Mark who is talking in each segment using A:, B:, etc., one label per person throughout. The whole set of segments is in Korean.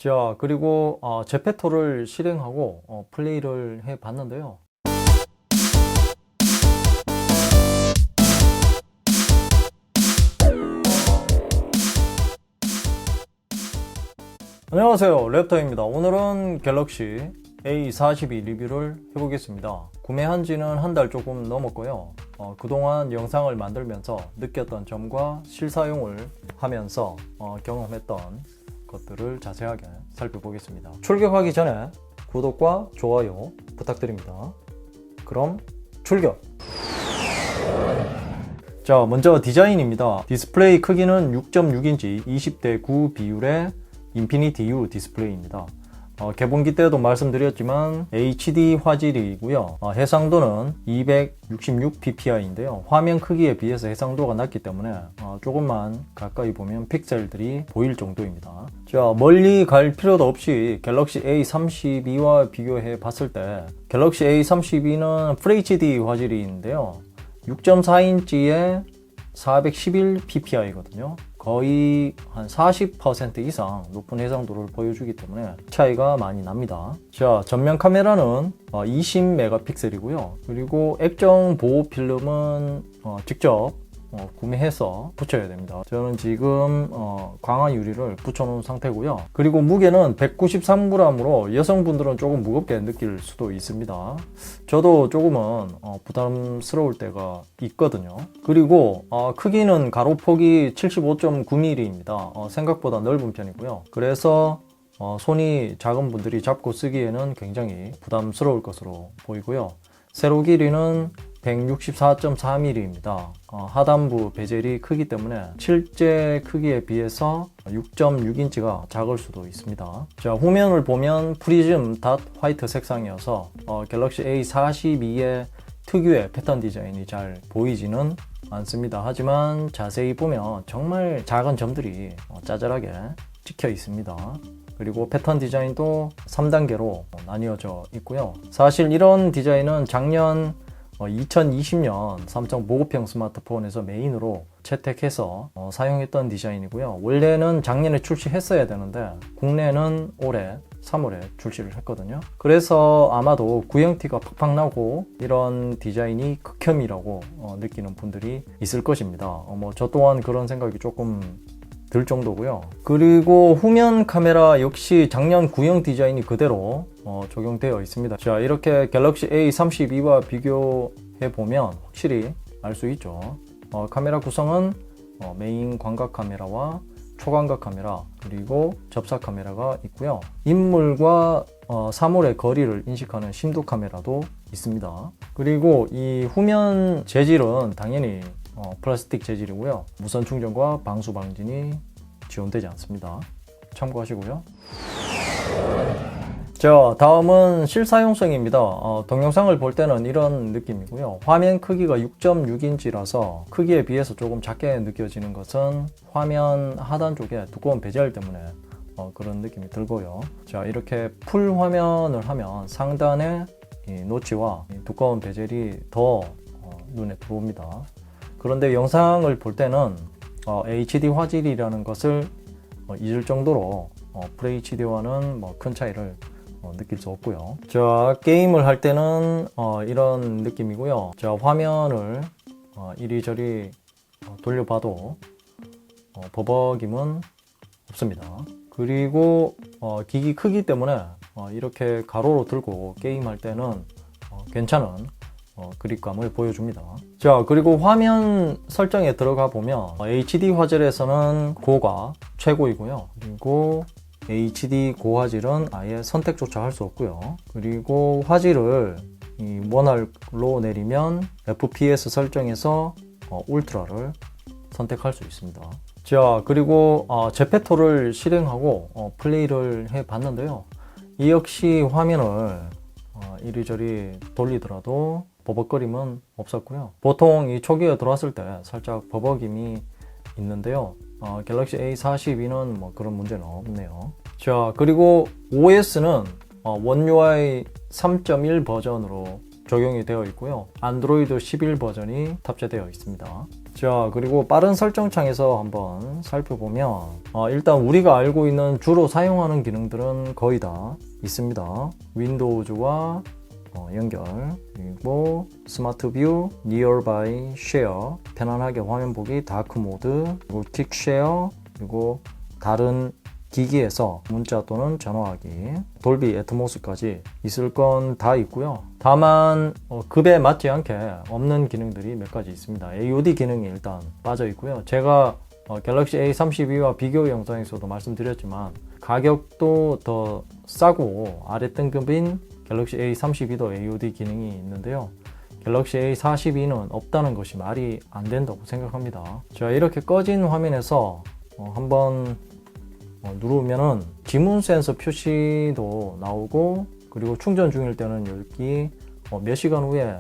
A: 자, 그리고 제페토를 실행하고 플레이를 해 봤는데요. 안녕하세요, 랩터입니다. 오늘은 갤럭시 A42 리뷰를 해보겠습니다. 구매한 지는 한 달 조금 넘었고요. 그동안 영상을 만들면서 느꼈던 점과 실사용을 하면서 경험했던 것들을 자세하게 살펴보겠습니다. 출격하기 전에 구독과 좋아요 부탁드립니다. 그럼 출격! 자, 먼저 디자인입니다. 디스플레이 크기는 6.6인치 20:9 비율의 인피니티 U 디스플레이입니다. 개봉기 때도 말씀드렸지만 HD 화질이고요. 해상도는 266ppi인데요. 화면 크기에 비해서 해상도가 낮기 때문에 조금만 가까이 보면 픽셀들이 보일 정도입니다. 자, 멀리 갈 필요도 없이 갤럭시 A32와 비교해 봤을 때 갤럭시 A32는 FHD 화질인데요. 6.4인치에 411ppi거든요. 거의 한 40% 이상 높은 해상도를 보여주기 때문에 차이가 많이 납니다. 자, 전면 카메라는 20메가픽셀이고요. 그리고 액정 보호 필름은 직접 구매해서 붙여야 됩니다. 저는 지금 강화 유리를 붙여놓은 상태고요. 그리고 무게는 193g으로 여성분들은 조금 무겁게 느낄 수도 있습니다. 저도 조금은 부담스러울 때가 있거든요. 그리고 크기는 가로폭이 75.9mm입니다. 생각보다 넓은 편이고요. 그래서 손이 작은 분들이 잡고 쓰기에는 굉장히 부담스러울 것으로 보이고요. 세로 길이는 164.4mm입니다. 하단부 베젤이 크기 때문에 실제 크기에 비해서 6.6인치가 작을 수도 있습니다. 자, 후면을 보면 프리즘 닷 화이트 색상이어서 갤럭시 A42의 특유의 패턴 디자인이 잘 보이지는 않습니다. 하지만 자세히 보면 정말 작은 점들이 짜잘하게 찍혀 있습니다. 그리고 패턴 디자인도 3단계로 나뉘어져 있고요. 사실 이런 디자인은 작년 2020년 삼성 보급형 스마트폰에서 메인으로 채택해서 사용했던 디자인이고요. 원래는 작년에 출시했어야 되는데 국내는 올해 3월에 출시를 했거든요. 그래서 아마도 구형티가 팍팍 나고 이런 디자인이 극혐이라고 느끼는 분들이 있을 것입니다. 저 또한 그런 생각이 조금 들 정도고요. 그리고 후면 카메라 역시 작년 구형 디자인이 그대로 적용되어 있습니다. 자, 이렇게 갤럭시 A32와 비교해 보면 확실히 알 수 있죠. 카메라 구성은 메인 광각 카메라와 초광각 카메라 그리고 접사 카메라가 있고요. 인물과 사물의 거리를 인식하는 심도 카메라도 있습니다. 그리고 이 후면 재질은 당연히 플라스틱 재질이고요. 무선 충전과 방수 방진이 지원되지 않습니다. 참고하시고요. 자, 다음은 실사용성입니다. 동영상을 볼 때는 이런 느낌이고요. 화면 크기가 6.6인치라서 크기에 비해서 조금 작게 느껴지는 것은 화면 하단 쪽에 두꺼운 베젤 때문에 그런 느낌이 들고요. 자, 이렇게 풀 화면을 하면 상단에 이 노치와 이 두꺼운 베젤이 더 눈에 들어옵니다. 그런데 영상을 볼 때는 HD 화질이라는 것을 잊을 정도로 FHD와는 큰 차이를 느낄 수 없고요. 자, 게임을 할 때는 이런 느낌이고요. 자, 화면을 이리저리 돌려봐도 버벅임은 없습니다. 그리고 기기 크기 때문에 이렇게 가로로 들고 게임할 때는 괜찮은 그립감을 보여줍니다. 자, 그리고 화면 설정에 들어가 보면 HD 화질에서는 고가 최고이고요. 그리고 HD 고화질은 아예 선택조차 할 수 없고요. 그리고 화질을 원활로 내리면 FPS 설정에서 울트라를 선택할 수 있습니다. 자, 그리고 제페토를 실행하고 플레이를 해 봤는데요. 이 역시 화면을 이리저리 돌리더라도 버벅거림은 없었고요. 보통 이 초기에 들어왔을 때 살짝 버벅임이 있는데요. 갤럭시 A42는 그런 문제는 없네요. 자, 그리고 OS는 원 UI 3.1 버전으로 적용이 되어 있고요. 안드로이드 11 버전이 탑재되어 있습니다. 자, 그리고 빠른 설정 창에서 한번 살펴보면 일단 우리가 알고 있는 주로 사용하는 기능들은 거의 다 있습니다. 윈도우즈와 연결, 그리고 스마트 뷰, 니어바이, 쉐어, 편안하게 화면 보기, 다크 모드, 그리고 퀵 쉐어, 그리고 다른 기기에서 문자 또는 전화하기, 돌비 애트모스까지 있을 건 다 있고요. 다만 급에 맞지 않게 없는 기능들이 몇 가지 있습니다. AOD 기능이 일단 빠져 있고요. 제가 갤럭시 A32와 비교 영상에서도 말씀드렸지만 가격도 더 싸고 아래 등급인 갤럭시 A32도 AOD 기능이 있는데요. 갤럭시 A42는 없다는 것이 말이 안 된다고 생각합니다. 자, 이렇게 꺼진 화면에서 한번 누르면은 지문 센서 표시도 나오고, 그리고 충전 중일 때는 여기 몇 시간 후에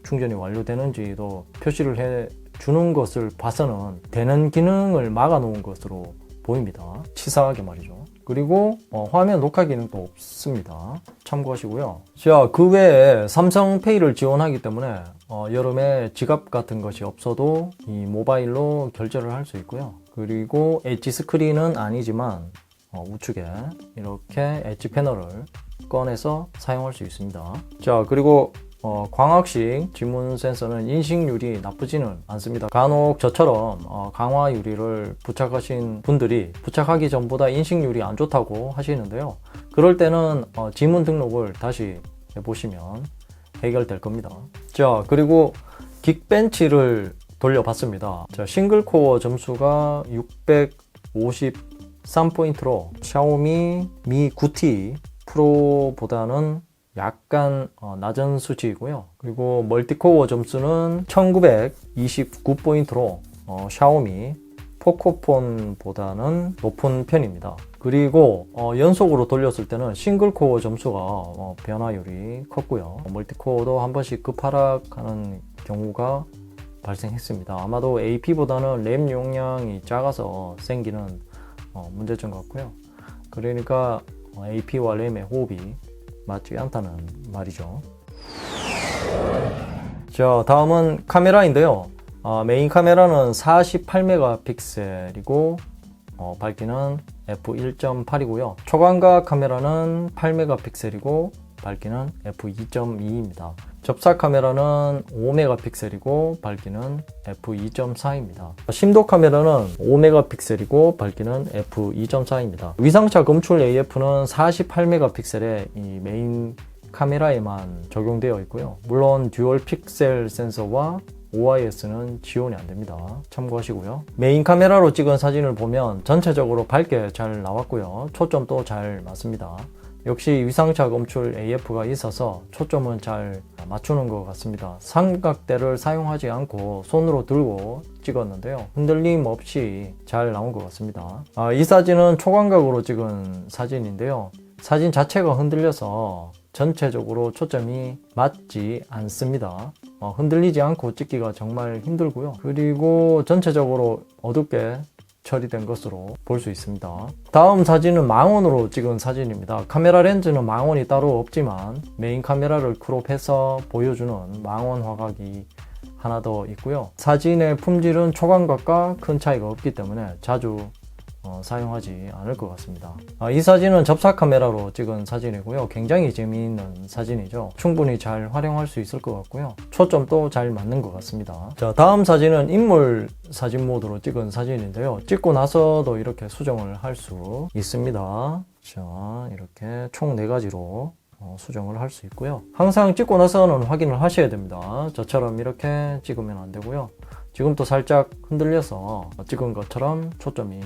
A: 충전이 완료되는지도 표시를 해 주는 것을 봐서는 되는 기능을 막아 놓은 것으로 보입니다. 치사하게 말이죠. 그리고 화면 녹화 기능도 없습니다. 참고하시고요. 자, 그 외에 삼성페이를 지원하기 때문에 여름에 지갑 같은 것이 없어도 이 모바일로 결제를 할 수 있고요. 그리고 엣지 스크린은 아니지만 우측에 이렇게 엣지 패널을 꺼내서 사용할 수 있습니다. 자, 그리고 광학식 지문 센서는 인식률이 나쁘지는 않습니다. 간혹 저처럼 강화 유리를 부착하신 분들이 부착하기 전보다 인식률이 안 좋다고 하시는데요. 그럴 때는 지문 등록을 다시 해보시면 해결될 겁니다. 자, 그리고 긱벤치를 돌려봤습니다. 자, 싱글코어 점수가 653포인트로 샤오미 미 9T 프로보다는 약간 낮은 수치이고요. 그리고 멀티코어 점수는 1929포인트로 샤오미 포코폰보다는 높은 편입니다. 그리고 연속으로 돌렸을 때는 싱글코어 점수가 변화율이 컸고요. 멀티코어도 한 번씩 급하락하는 경우가 발생했습니다. 아마도 AP보다는 램 용량이 작아서 생기는 문제점 같고요. 그러니까 AP와 램의 호흡이 맞지 않다는 말이죠. 자, 다음은 카메라인데요. 메인 카메라는 48메가픽셀이고 밝기는 f1.8이고요. 초광각 카메라는 8메가픽셀이고 밝기는 f2.2입니다. 접사 카메라는 5메가픽셀이고 밝기는 f2.4입니다. 심도 카메라는 5메가픽셀이고 밝기는 f2.4입니다. 위상차 검출 AF는 48메가픽셀의 이 메인 카메라에만 적용되어 있고요. 물론 듀얼 픽셀 센서와 OIS는 지원이 안 됩니다. 참고하시고요. 메인 카메라로 찍은 사진을 보면 전체적으로 밝게 잘 나왔고요. 초점도 잘 맞습니다. 역시 위상차 검출 AF가 있어서 초점은 잘 맞추는 것 같습니다. 삼각대를 사용하지 않고 손으로 들고 찍었는데요. 흔들림 없이 잘 나온 것 같습니다. 이 사진은 초광각으로 찍은 사진인데요. 사진 자체가 흔들려서 전체적으로 초점이 맞지 않습니다. 흔들리지 않고 찍기가 정말 힘들고요. 그리고 전체적으로 어둡게 처리된 것으로 볼 수 있습니다. 다음 사진은 망원으로 찍은 사진입니다. 카메라 렌즈는 망원이 따로 없지만 메인 카메라를 크롭해서 보여주는 망원 화각이 하나 더 있고요. 사진의 품질은 초광각과 큰 차이가 없기 때문에 자주 사용하지 않을 것 같습니다. 이 사진은 접사 카메라로 찍은 사진이고요. 굉장히 재미있는 사진이죠. 충분히 잘 활용할 수 있을 것 같고요. 초점도 잘 맞는 것 같습니다. 자, 다음 사진은 인물 사진 모드로 찍은 사진인데요. 찍고 나서도 이렇게 수정을 할 수 있습니다. 자, 이렇게 총 4가지로 수정을 할 수 있고요. 항상 찍고 나서는 확인을 하셔야 됩니다. 저처럼 이렇게 찍으면 안 되고요. 지금도 살짝 흔들려서 찍은 것처럼 초점이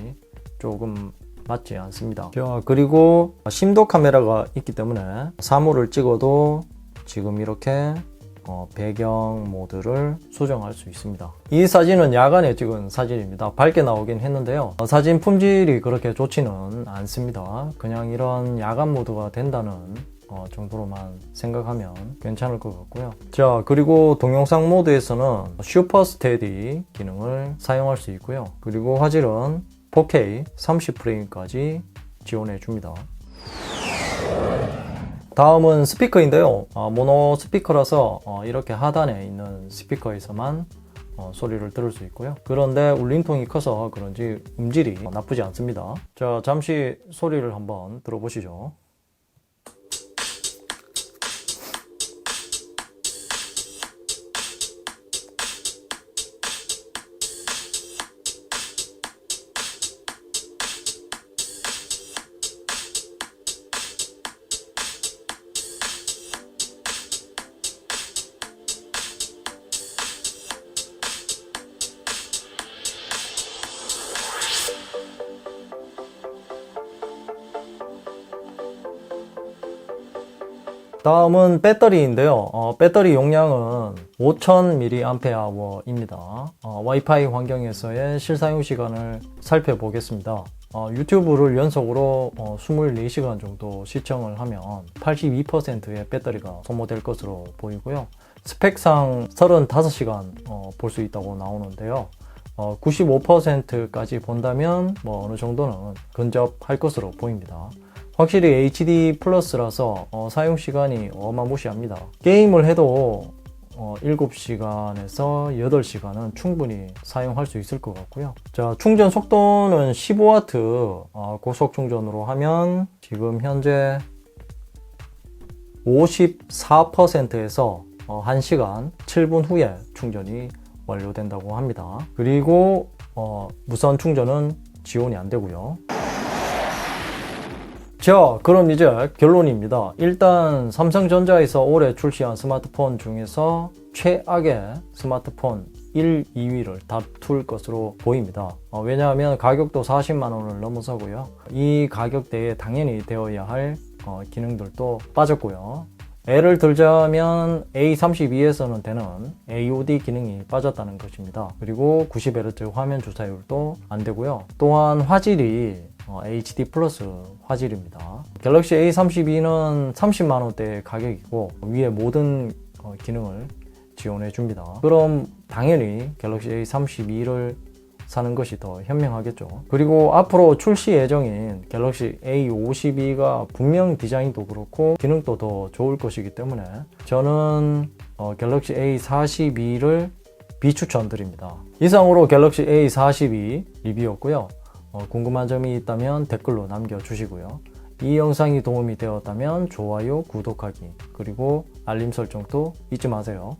A: 조금 맞지 않습니다. 자, 그리고 심도 카메라가 있기 때문에 사물을 찍어도 지금 이렇게 배경 모드를 수정할 수 있습니다. 이 사진은 야간에 찍은 사진입니다. 밝게 나오긴 했는데요. 사진 품질이 그렇게 좋지는 않습니다. 그냥 이런 야간 모드가 된다는 정도로만 생각하면 괜찮을 것 같고요. 자, 그리고 동영상 모드에서는 슈퍼 스테디 기능을 사용할 수 있고요. 그리고 화질은 4K 30프레임까지 지원해 줍니다. 다음은 스피커인데요. 모노 스피커라서 이렇게 하단에 있는 스피커에서만 소리를 들을 수 있고요. 그런데 울림통이 커서 그런지 음질이 나쁘지 않습니다. 자, 잠시 소리를 한번 들어보시죠. 다음은 배터리인데요. 배터리 용량은 5000mAh입니다. 와이파이 환경에서의 실사용 시간을 살펴보겠습니다. 유튜브를 연속으로 24시간 정도 시청을 하면 82%의 배터리가 소모될 것으로 보이고요. 스펙상 35시간 볼 수 있다고 나오는데요. 95%까지 본다면 어느 정도는 근접할 것으로 보입니다. 확실히 HD 플러스라서 사용 시간이 어마무시합니다. 게임을 해도 7시간에서 8시간은 충분히 사용할 수 있을 것 같고요. 자, 충전 속도는 15W 고속 충전으로 하면 지금 현재 54%에서 1시간 7분 후에 충전이 완료된다고 합니다. 그리고 무선 충전은 지원이 안 되고요. 자, 그럼 이제 결론입니다. 일단 삼성전자에서 올해 출시한 스마트폰 중에서 최악의 스마트폰 1, 2위를 다툴 것으로 보입니다. 왜냐하면 가격도 40만원을 넘어서고요. 이 가격대에 당연히 되어야 할 기능들도 빠졌고요. 예를 들자면 A32에서는 되는 AOD 기능이 빠졌다는 것입니다. 그리고 90Hz 화면 주사율도 안 되고요. 또한 화질이 HD 플러스 화질입니다. 갤럭시 A32는 30만원대 가격이고 위에 모든 기능을 지원해 줍니다. 그럼 당연히 갤럭시 A32를 사는 것이 더 현명하겠죠. 그리고 앞으로 출시 예정인 갤럭시 A52가 분명 디자인도 그렇고 기능도 더 좋을 것이기 때문에 저는 갤럭시 A42를 비추천드립니다. 이상으로 갤럭시 A42 리뷰였고요. 궁금한 점이 있다면 댓글로 남겨주시고요. 이 영상이 도움이 되었다면 좋아요, 구독하기, 그리고 알림 설정도 잊지 마세요.